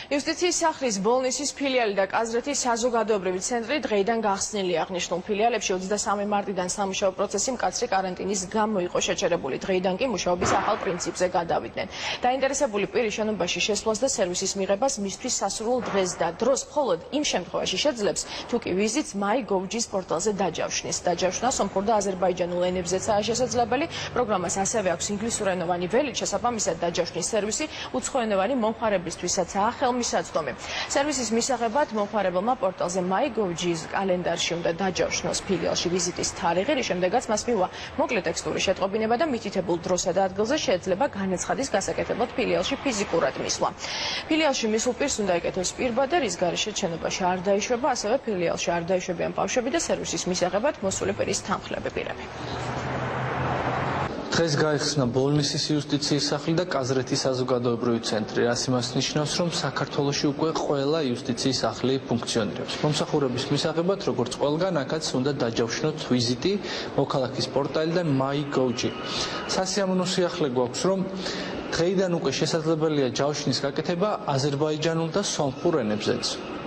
იუსტიციის სახლის ბოლნისის ფილიალი და კაზრეთის საზოგადოებრივი ცენტრი დღეიდან გახსნილია. აღნიშნულ ფილიალებში 23 მარტიდან სამუშაო პროცესი მკაცრი კარანტინის გამო იყო შეჩერებული. დღეიდან კი მუშაობის ახალ პრინციპზე გადავიდნენ. დაინტერესებული პირი შენობაში შესვლას და სერვისის მიღებას მისთვის სასურველ დღეს და დროს მხოლოდ იმ შემთხვევაში შეძლებს, თუ კი ვიზიტს MyGov.gz პორტალზე დაჯავშნის. დაჯავშნა სომხურ და აზერბაიჯანულ ენებზეცაა შესაძლებელი. პროგრამას ასევე აქვს ინგლისურენოვანი ველით, შესაბამისად დაჯავშნის სერვისი უცხოენოვანი მომხმარებლისთვისაც ხელმისაწვდომი. სერვისის მისაღებად მომხმარებელმა პორტალზე MyGov.gz კალენდარში უნდა დაჯავშნოს ფილიალში ვიზიტის თარიღი, რის შემდეგაც მას მიუვა მოკლე ტექსტური შეტყობინება და მითითებულ დროსა და ადგილზე შეიძლება განაცხადის გასაკეთებლად ფილიალში ფიზიკურად მისვლა. ფილიალში მისულ პირს უნდა ეკეთოს პირბა და რის გარეშეც შენობაში არ დაიშვება, ასევე ფილიალში არ დაიშვებიან ბავშვები და სერვისის მისაღებად მოსული პირის თანხლები პირები. დღეს გაიხსნა ბოლნისის იუსტიციის სახლი და კაზრეთის საზოგადოებრივი ცენტრი. რაც იმას ნიშნავს, რომ საქართველოში უკვე ყველა იუსტიციის სახლი ფუნქციონირებს. მომსახურების მისაღებად, როგორც ყველგან, აქაც უნდა დაჯავშნოთ ვიზიტი, მოქალაქის პორტალი და MyGov.gz. სასიამოვნო სიახლე გვაქვს, რომ დღეიდან უკვე შესაძლებელია ჯავშნის გაკეთება აზერბაიჯანულ და სომხურ ენებზეც.